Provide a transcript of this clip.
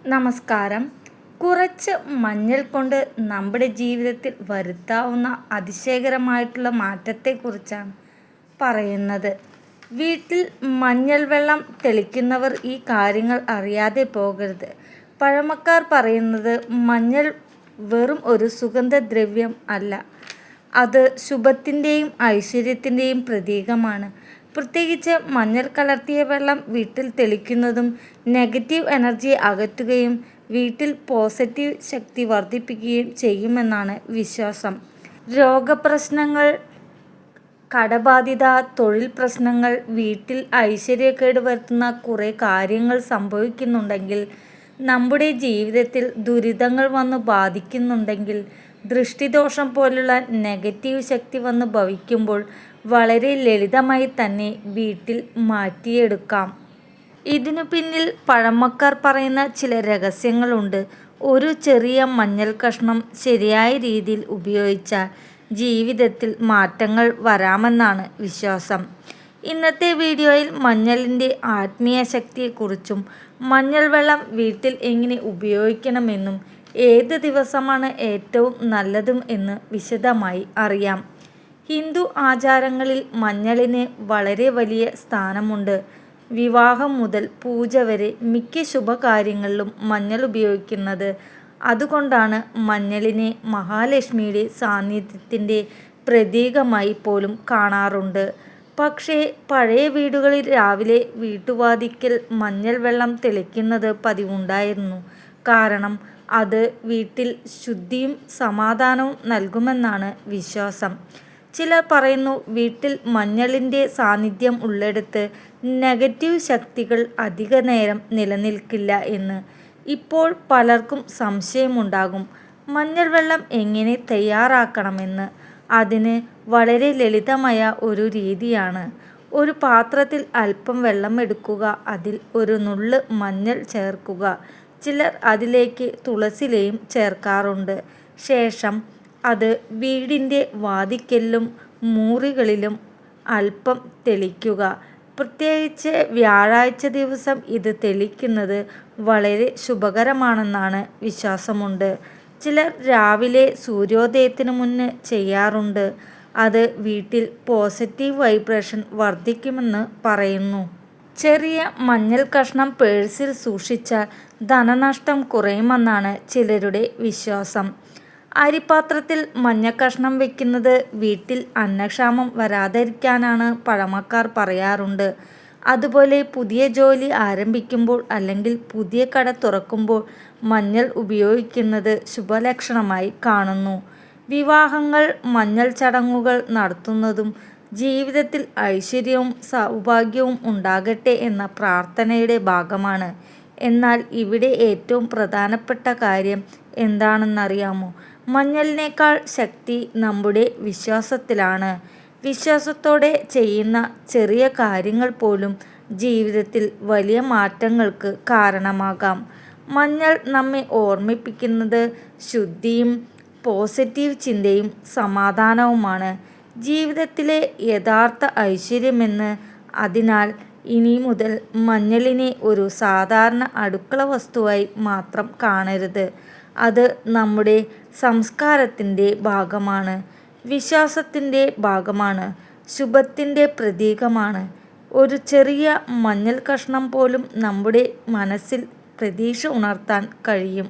നമസ്കാരം. കുറച്ച് മഞ്ഞൾ കൊണ്ട് നമ്മുടെ ജീവിതത്തിൽ വരുത്താവുന്ന അതിശയകരമായിട്ടുള്ള മാറ്റത്തെക്കുറിച്ചാണ് പറയുന്നത്. വീട്ടിൽ മഞ്ഞൾ വെള്ളം തെളിക്കുന്നവർ ഈ കാര്യങ്ങൾ അറിയാതെ പോകരുത്. പഴമക്കാർ പറയുന്നത് മഞ്ഞൾ വെറും ഒരു സുഗന്ധദ്രവ്യം അല്ല, അത് ശുഭത്തിൻ്റെയും ഐശ്വര്യത്തിൻ്റെയും പ്രതീകമാണ്. പ്രത്യേകിച്ച് മഞ്ഞൾ കലർത്തിയ വെള്ളം വീട്ടിൽ തെളിക്കുന്നതും നെഗറ്റീവ് എനർജി അകറ്റുകയും വീട്ടിൽ പോസിറ്റീവ് ശക്തി വർദ്ധിപ്പിക്കുകയും ചെയ്യുമെന്നാണ് വിശ്വാസം. രോഗപ്രശ്നങ്ങൾ, കടബാധ്യത, തൊഴിൽ പ്രശ്നങ്ങൾ, വീട്ടിൽ ഐശ്വര്യക്കേട് വരുത്തുന്ന കുറേ കാര്യങ്ങൾ സംഭവിക്കുന്നുണ്ടെങ്കിൽ, നമ്മുടെ ജീവിതത്തിൽ ദുരിതങ്ങൾ വന്ന് ബാധിക്കുന്നുണ്ടെങ്കിൽ, ദൃഷ്ടിദോഷം പോലുള്ള നെഗറ്റീവ് ശക്തി വന്ന് ഭവിക്കുമ്പോൾ വളരെ ലളിതമായി തന്നെ വീട്ടിൽ മാറ്റിയെടുക്കാം. ഇതിനു പിന്നിൽ പഴമക്കാർ പറയുന്ന ചില രഹസ്യങ്ങളുണ്ട്. ഒരു ചെറിയ മഞ്ഞൾ കഷ്ണം ശരിയായ രീതിയിൽ ഉപയോഗിച്ചാൽ ജീവിതത്തിൽ മാറ്റങ്ങൾ വരാമെന്നാണ് വിശ്വാസം. ഇന്നത്തെ വീഡിയോയിൽ മഞ്ഞളിൻ്റെ ആത്മീയ ശക്തിയെക്കുറിച്ചും മഞ്ഞൾ വെള്ളം വീട്ടിൽ എങ്ങനെ ഉപയോഗിക്കണമെന്നും ഏത് ദിവസമാണ് ഏറ്റവും നല്ലതും എന്ന് വിശദമായി അറിയാം. ഹിന്ദു ആചാരങ്ങളിൽ മഞ്ഞളിന് വളരെ വലിയ സ്ഥാനമുണ്ട്. വിവാഹം മുതൽ പൂജ വരെ മിക്ക ശുഭകാര്യങ്ങളിലും മഞ്ഞൾ ഉപയോഗിക്കുന്നത് അതുകൊണ്ടാണ്. മഞ്ഞളിനെ മഹാലക്ഷ്മിയുടെ സാന്നിധ്യത്തിൻ്റെ പ്രതീകമായി പോലും കാണാറുണ്ട്. പക്ഷേ പഴയ വീടുകളിൽ രാവിലെ വീട്ടുവാതിൽക്കൽ മഞ്ഞൾ വെള്ളം തെളിക്കുന്നത് പതിവുണ്ടായിരുന്നു. കാരണം അത് വീട്ടിൽ ശുദ്ധിയും സമാധാനവും നൽകുമെന്നാണ് വിശ്വാസം. ചിലർ പറയുന്നു വീട്ടിൽ മഞ്ഞളിൻ്റെ സാന്നിധ്യം ഉള്ളിടത്ത് നെഗറ്റീവ് ശക്തികൾ അധിക നേരം നിലനിൽക്കില്ല എന്ന്. ഇപ്പോൾ പലർക്കും സംശയമുണ്ടാകും, മഞ്ഞൾ വെള്ളം എങ്ങനെ തയ്യാറാക്കണമെന്ന്. അതിന് വളരെ ലളിതമായ ഒരു രീതിയാണ്. ഒരു പാത്രത്തിൽ അല്പം വെള്ളം എടുക്കുക, അതിൽ ഒരു നുള്ള് മഞ്ഞൾ ചേർക്കുക. ചിലർ അതിലേക്ക് തുളസിയിലയും ചേർക്കാറുണ്ട്. ശേഷം അത് വീടിൻ്റെ വാതിൽക്കലിലും മുറികളിലും അല്പം തെളിക്കുക. പ്രത്യേകിച്ച് വ്യാഴാഴ്ച ദിവസം ഇത് തെളിക്കുന്നത് വളരെ ശുഭകരമാണെന്നാണ് വിശ്വാസമുണ്ട്. ചിലർ രാവിലെ സൂര്യോദയത്തിന് മുന്നേ ചെയ്യാറുണ്ട്. അത് വീട്ടിൽ പോസിറ്റീവ് വൈബ്രേഷൻ വർദ്ധിക്കുമെന്ന് പറയുന്നു. ചെറിയ മഞ്ഞൾ കഷ്ണം പേഴ്സിൽ സൂക്ഷിച്ചാൽ ധനനഷ്ടം കുറയുമെന്നാണ് ചിലരുടെ വിശ്വാസം. അരിപ്പാത്രത്തിൽ മഞ്ഞക്കഷ്ണം വയ്ക്കുന്നത് വീട്ടിൽ അന്നക്ഷാമം വരാതിരിക്കാനാണ് പഴമക്കാർ പറയാറുണ്ട്. അതുപോലെ പുതിയ ജോലി ആരംഭിക്കുമ്പോൾ അല്ലെങ്കിൽ പുതിയ കട തുറക്കുമ്പോൾ മഞ്ഞൾ ഉപയോഗിക്കുന്നത് ശുഭലക്ഷണമായി കാണുന്നു. വിവാഹങ്ങൾ, മഞ്ഞൾ ചടങ്ങുകൾ നടത്തുന്നതും ജീവിതത്തിൽ ഐശ്വര്യവും സൗഭാഗ്യവും ഉണ്ടാകട്ടെ എന്ന പ്രാർത്ഥനയുടെ ഭാഗമാണ്. എന്നാൽ ഇവിടെ ഏറ്റവും പ്രധാനപ്പെട്ട കാര്യം എന്താണെന്നറിയാമോ? മഞ്ഞളിനേക്കാൾ ശക്തി നമ്മുടെ വിശ്വാസത്തിലാണ്. വിശ്വാസത്തോടെ ചെയ്യുന്ന ചെറിയ കാര്യങ്ങൾ പോലും ജീവിതത്തിൽ വലിയ മാറ്റങ്ങൾക്ക് കാരണമാകാം. മഞ്ഞൾ നമ്മെ ഓർമ്മിപ്പിക്കുന്നത് ശുദ്ധിയും പോസിറ്റീവ് ചിന്തയും സമാധാനവുമാണ് ജീവിതത്തിലെ യഥാർത്ഥ ഐശ്വര്യമെന്ന്. അതിനാൽ ഇനി മുതൽ മഞ്ഞളിനെ ഒരു സാധാരണ അടുക്കള വസ്തുവായി മാത്രം കാണരുത്. അത് നമ്മുടെ സംസ്കാരത്തിൻ്റെ ഭാഗമാണ്, വിശ്വാസത്തിൻ്റെ ഭാഗമാണ്, ശുഭത്തിൻ്റെ പ്രതീകമാണ്. ഒരു ചെറിയ മഞ്ഞൾ കഷ്ണം പോലും നമ്മുടെ മനസ്സിൽ പ്രതീക്ഷ ഉണർത്താൻ കഴിയും.